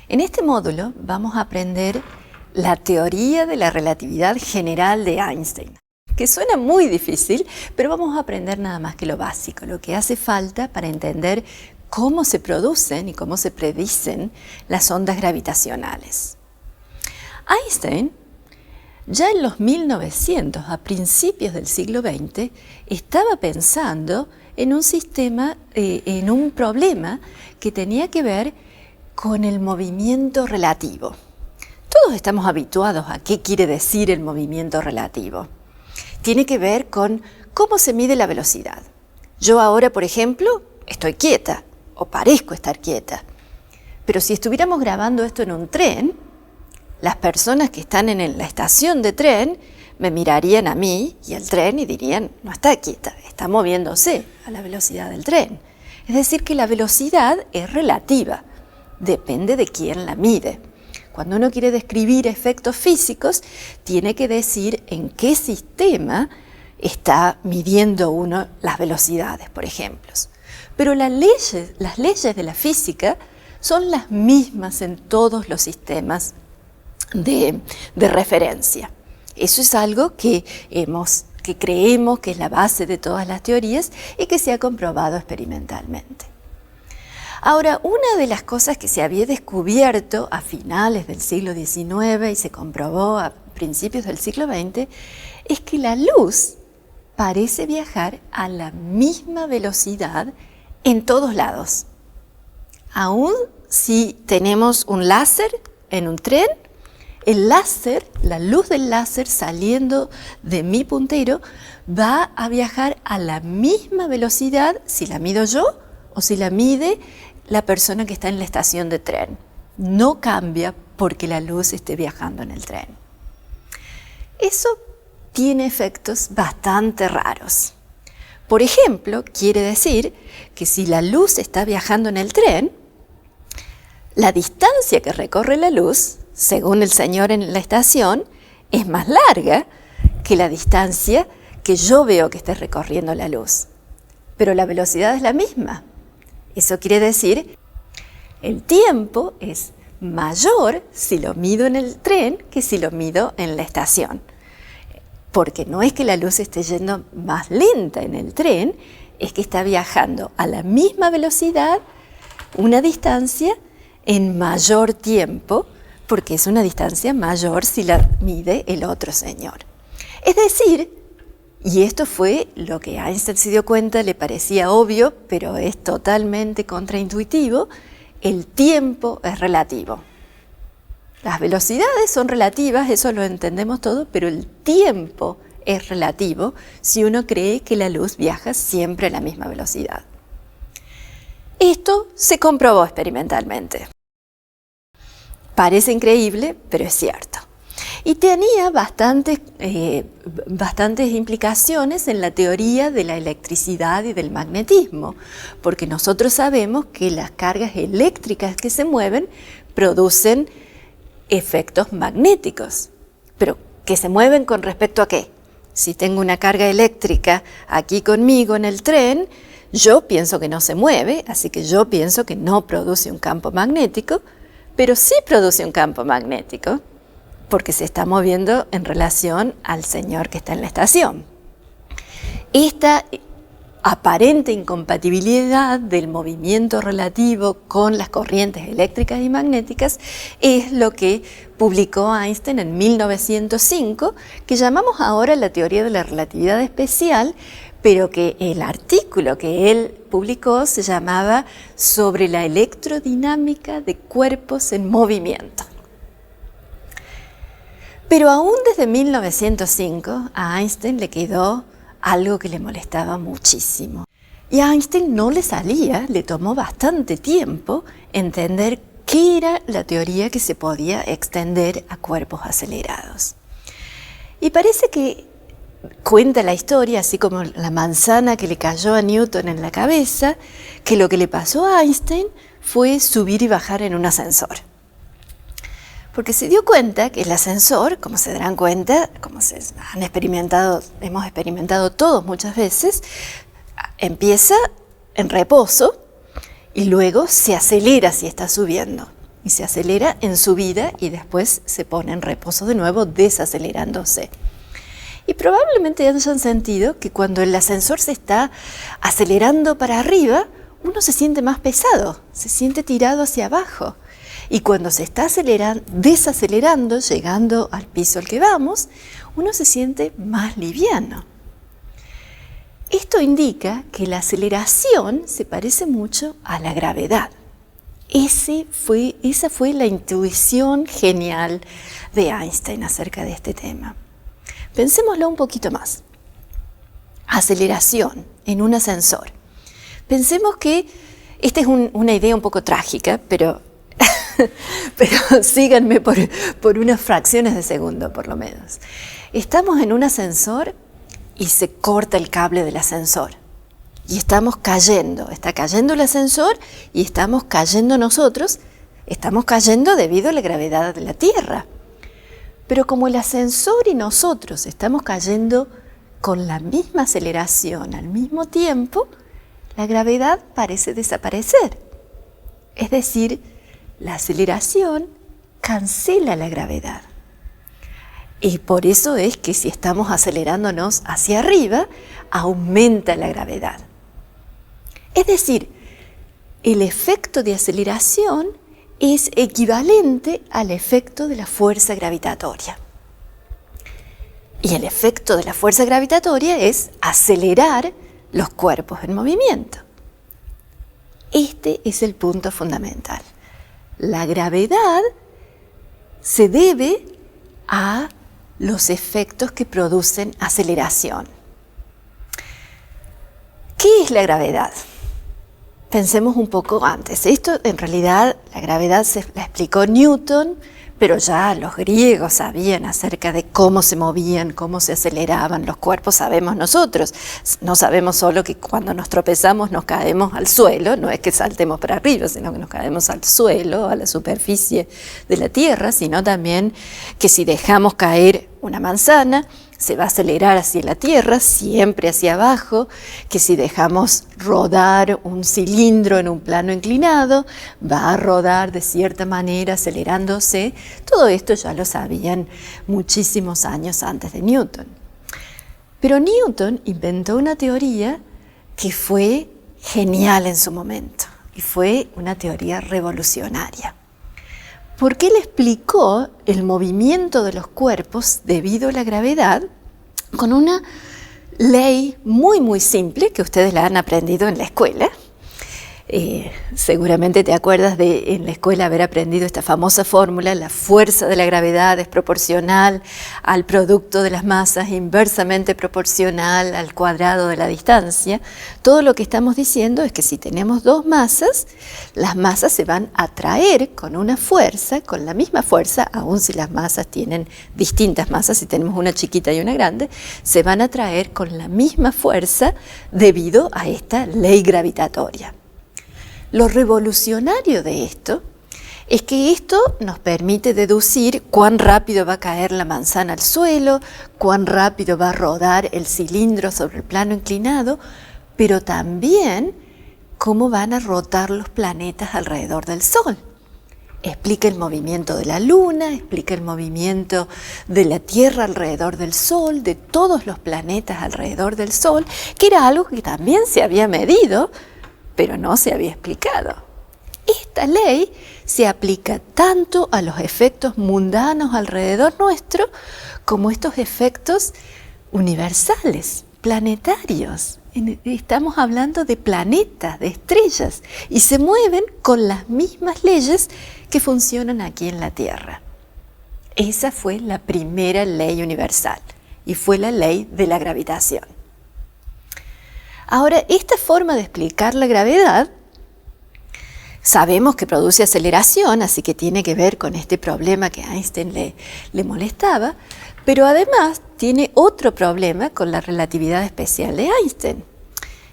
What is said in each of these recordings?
En este módulo vamos a aprender la teoría de la relatividad general de Einstein, que suena muy difícil, pero vamos a aprender nada más que lo básico, lo que hace falta para entender cómo se producen y cómo se predicen las ondas gravitacionales. Einstein, ya en los 1900, a principios del siglo XX, estaba pensando en un sistema, en un problema que tenía que ver con el movimiento relativo. Todos estamos habituados a qué quiere decir el movimiento relativo. Tiene que ver con cómo se mide la velocidad. Yo ahora, por ejemplo, estoy quieta o parezco estar quieta. Pero si estuviéramos grabando esto en un tren, las personas que están en la estación de tren me mirarían a mí y al tren y dirían, no está quieta, está moviéndose a la velocidad del tren. Es decir, que la velocidad es relativa, depende de quién la mide. Cuando uno quiere describir efectos físicos, tiene que decir en qué sistema está midiendo uno las velocidades, por ejemplo. Pero las leyes de la física son las mismas en todos los sistemas de referencia. Eso es algo que creemos que es la base de todas las teorías y que se ha comprobado experimentalmente. Ahora, una de las cosas que se había descubierto a finales del siglo XIX y se comprobó a principios del siglo XX es que la luz parece viajar a la misma velocidad en todos lados. Aún si tenemos un láser en un tren, el láser, la luz del láser saliendo de mi puntero va a viajar a la misma velocidad si la mido yo o si la mide la persona que está en la estación de tren. No cambia porque la luz esté viajando en el tren. Eso tiene efectos bastante raros. Por ejemplo, quiere decir que si la luz está viajando en el tren, la distancia que recorre la luz, según el señor en la estación, es más larga que la distancia que yo veo que está recorriendo la luz. Pero la velocidad es la misma. Eso quiere decir el tiempo es mayor si lo mido en el tren que si lo mido en la estación. Porque no es que la luz esté yendo más lenta en el tren, es que está viajando a la misma velocidad, una distancia en mayor tiempo, porque es una distancia mayor si la mide el otro señor. Es decir, y esto fue lo que Einstein se dio cuenta, le parecía obvio, pero es totalmente contraintuitivo, el tiempo es relativo. Las velocidades son relativas, eso lo entendemos todo, pero el tiempo es relativo si uno cree que la luz viaja siempre a la misma velocidad. Esto se comprobó experimentalmente. Parece increíble, pero es cierto. Y tenía bastantes implicaciones en la teoría de la electricidad y del magnetismo, porque nosotros sabemos que las cargas eléctricas que se mueven producen efectos magnéticos, pero que se mueven con respecto a qué. Si tengo una carga eléctrica aquí conmigo en el tren, yo pienso que no se mueve, así que yo pienso que no produce un campo magnético, pero sí produce un campo magnético, porque se está moviendo en relación al señor que está en la estación. Esta aparente incompatibilidad del movimiento relativo con las corrientes eléctricas y magnéticas es lo que publicó Einstein en 1905, que llamamos ahora la teoría de la relatividad especial, pero que el artículo que él publicó se llamaba Sobre la electrodinámica de cuerpos en movimiento. Pero aún desde 1905 a Einstein le quedó algo que le molestaba muchísimo. Y a Einstein no le salía, le tomó bastante tiempo entender qué era la teoría que se podía extender a cuerpos acelerados. Y parece que cuenta la historia, así como la manzana que le cayó a Newton en la cabeza, que lo que le pasó a Einstein fue subir y bajar en un ascensor. Porque se dio cuenta que el ascensor, como se darán cuenta, como hemos experimentado todos muchas veces, empieza en reposo y luego se acelera si está subiendo. y se acelera en subida y después se pone en reposo de nuevo, desacelerándose. Y probablemente hayan sentido que cuando el ascensor se está acelerando para arriba, uno se siente más pesado, se siente tirado hacia abajo. Y cuando se está desacelerando, llegando al piso al que vamos, uno se siente más liviano. Esto indica que la aceleración se parece mucho a la gravedad. Esa fue la intuición genial de Einstein acerca de este tema. Pensémoslo un poquito más. Aceleración en un ascensor. Pensemos que esta es una idea un poco trágica, pero síganme por unas fracciones de segundo por lo menos. Estamos en un ascensor y se corta el cable del ascensor. Y estamos cayendo, está cayendo el ascensor y estamos cayendo nosotros, estamos cayendo debido a la gravedad de la Tierra. Pero como el ascensor y nosotros estamos cayendo con la misma aceleración al mismo tiempo, la gravedad parece desaparecer. Es decir, la aceleración cancela la gravedad. Y por eso es que si estamos acelerándonos hacia arriba, aumenta la gravedad. Es decir, el efecto de aceleración es equivalente al efecto de la fuerza gravitatoria. Y el efecto de la fuerza gravitatoria es acelerar los cuerpos en movimiento. Este es el punto fundamental. La gravedad se debe a los efectos que producen aceleración. ¿Qué es la gravedad? Pensemos un poco antes. Esto en realidad, la gravedad la explicó Newton, pero ya los griegos sabían acerca de cómo se movían, cómo se aceleraban los cuerpos, sabemos nosotros. No sabemos solo que cuando nos tropezamos nos caemos al suelo, no es que saltemos para arriba, sino que nos caemos al suelo, a la superficie de la Tierra, sino también que si dejamos caer una manzana, se va a acelerar hacia la Tierra, siempre hacia abajo, que si dejamos rodar un cilindro en un plano inclinado, va a rodar de cierta manera acelerándose. Todo esto ya lo sabían muchísimos años antes de Newton. Pero Newton inventó una teoría que fue genial en su momento y fue una teoría revolucionaria. Porque él explicó el movimiento de los cuerpos debido a la gravedad con una ley muy, muy simple que ustedes la han aprendido en la escuela. Seguramente te acuerdas de en la escuela haber aprendido esta famosa fórmula: la fuerza de la gravedad es proporcional al producto de las masas, inversamente proporcional al cuadrado de la distancia. Todo lo que estamos diciendo es que si tenemos dos masas, las masas se van a atraer con una fuerza, con la misma fuerza, aun si las masas tienen distintas masas, si tenemos una chiquita y una grande, se van a atraer con la misma fuerza debido a esta ley gravitatoria. Lo revolucionario de esto es que esto nos permite deducir cuán rápido va a caer la manzana al suelo, cuán rápido va a rodar el cilindro sobre el plano inclinado, pero también cómo van a rotar los planetas alrededor del Sol. Explica el movimiento de la Luna, explica el movimiento de la Tierra alrededor del Sol, de todos los planetas alrededor del Sol, que era algo que también se había medido, pero no se había explicado. Esta ley se aplica tanto a los efectos mundanos alrededor nuestro como estos efectos universales, planetarios. Estamos hablando de planetas, de estrellas, y se mueven con las mismas leyes que funcionan aquí en la Tierra. Esa fue la primera ley universal y fue la ley de la gravitación. Ahora, esta forma de explicar la gravedad, sabemos que produce aceleración, así que tiene que ver con este problema que a Einstein le molestaba, pero además tiene otro problema con la relatividad especial de Einstein.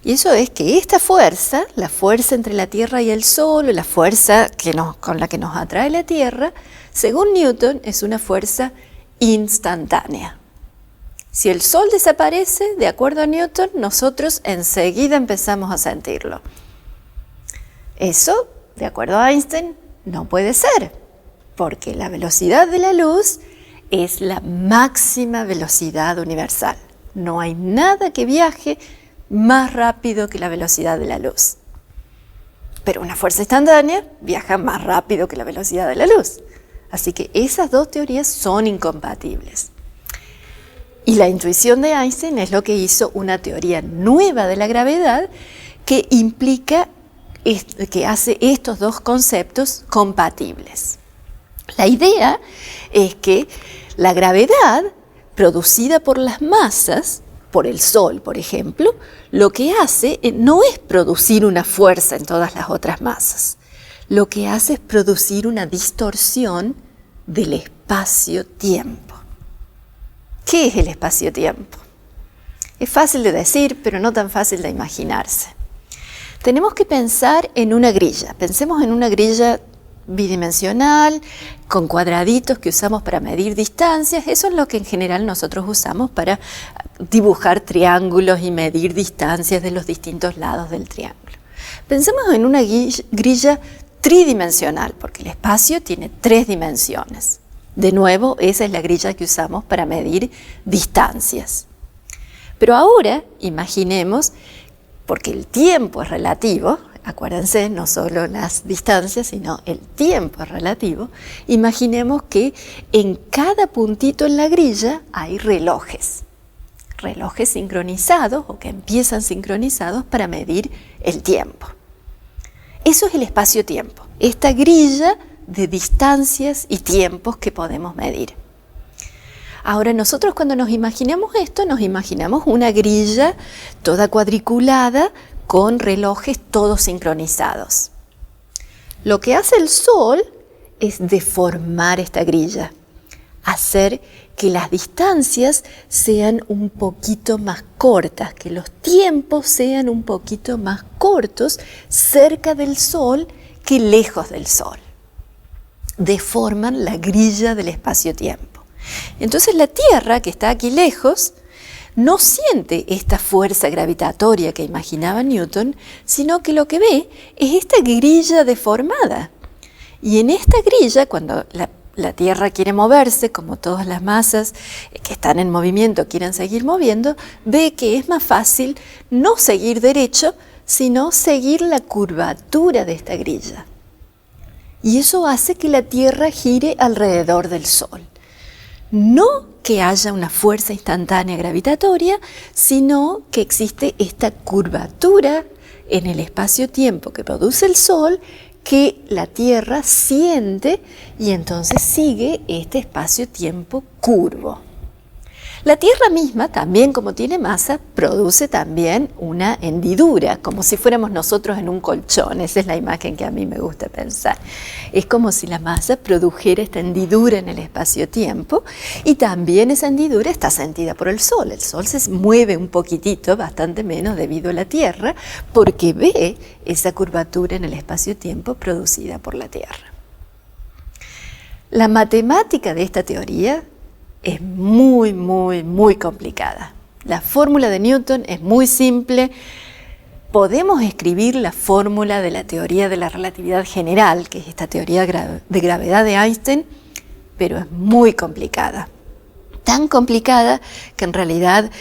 Y eso es que esta fuerza, la fuerza entre la Tierra y el Sol, la fuerza con la que nos atrae la Tierra, según Newton, es una fuerza instantánea. Si el Sol desaparece, de acuerdo a Newton, nosotros enseguida empezamos a sentirlo. Eso, de acuerdo a Einstein, no puede ser, porque la velocidad de la luz es la máxima velocidad universal. No hay nada que viaje más rápido que la velocidad de la luz. Pero una fuerza instantánea viaja más rápido que la velocidad de la luz. Así que esas dos teorías son incompatibles. Y la intuición de Einstein es lo que hizo una teoría nueva de la gravedad que implica, que hace estos dos conceptos compatibles. La idea es que la gravedad producida por las masas, por el Sol, por ejemplo, lo que hace no es producir una fuerza en todas las otras masas. Lo que hace es producir una distorsión del espacio-tiempo. ¿Qué es el espacio-tiempo? Es fácil de decir, pero no tan fácil de imaginarse. Tenemos que pensar en una grilla. Pensemos en una grilla bidimensional, con cuadraditos que usamos para medir distancias. Eso es lo que en general nosotros usamos para dibujar triángulos y medir distancias de los distintos lados del triángulo. Pensemos en una grilla tridimensional, porque el espacio tiene 3 dimensiones. De nuevo, esa es la grilla que usamos para medir distancias. Pero ahora imaginemos, porque el tiempo es relativo, acuérdense, no solo las distancias, sino el tiempo es relativo, imaginemos que en cada puntito en la grilla hay relojes. Relojes sincronizados o que empiezan sincronizados para medir el tiempo. Eso es el espacio-tiempo, esta grilla de distancias y tiempos que podemos medir. Ahora nosotros cuando nos imaginamos esto, nos imaginamos una grilla toda cuadriculada con relojes todos sincronizados. Lo que hace el Sol es deformar esta grilla, hacer que las distancias sean un poquito más cortas, que los tiempos sean un poquito más cortos cerca del Sol que lejos del Sol. Deforman la grilla del espacio-tiempo. Entonces la Tierra, que está aquí lejos, no siente esta fuerza gravitatoria que imaginaba Newton, sino que lo que ve es esta grilla deformada. Y en esta grilla, cuando la Tierra quiere moverse, como todas las masas que están en movimiento quieren seguir moviendo, ve que es más fácil no seguir derecho, sino seguir la curvatura de esta grilla. Y eso hace que la Tierra gire alrededor del Sol. No que haya una fuerza instantánea gravitatoria, sino que existe esta curvatura en el espacio-tiempo que produce el Sol, que la Tierra siente y entonces sigue este espacio-tiempo curvo. La Tierra misma, también como tiene masa, produce también una hendidura, como si fuéramos nosotros en un colchón. Esa es la imagen que a mí me gusta pensar. Es como si la masa produjera esta hendidura en el espacio-tiempo y también esa hendidura está sentida por el Sol. El Sol se mueve un poquitito, bastante menos debido a la Tierra, porque ve esa curvatura en el espacio-tiempo producida por la Tierra. La matemática de esta teoría es muy, muy, muy complicada. La fórmula de Newton es muy simple. Podemos escribir la fórmula de la teoría de la relatividad general, que es esta teoría de gravedad de Einstein, pero es muy complicada. Tan complicada que en realidad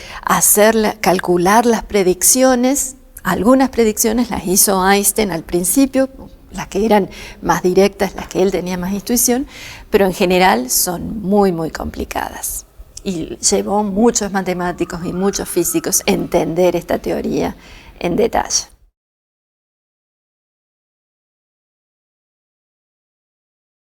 calcular las predicciones, algunas predicciones las hizo Einstein al principio, las que eran más directas, las que él tenía más intuición, pero en general son muy, muy complicadas. Y llevó muchos matemáticos y muchos físicos a entender esta teoría en detalle.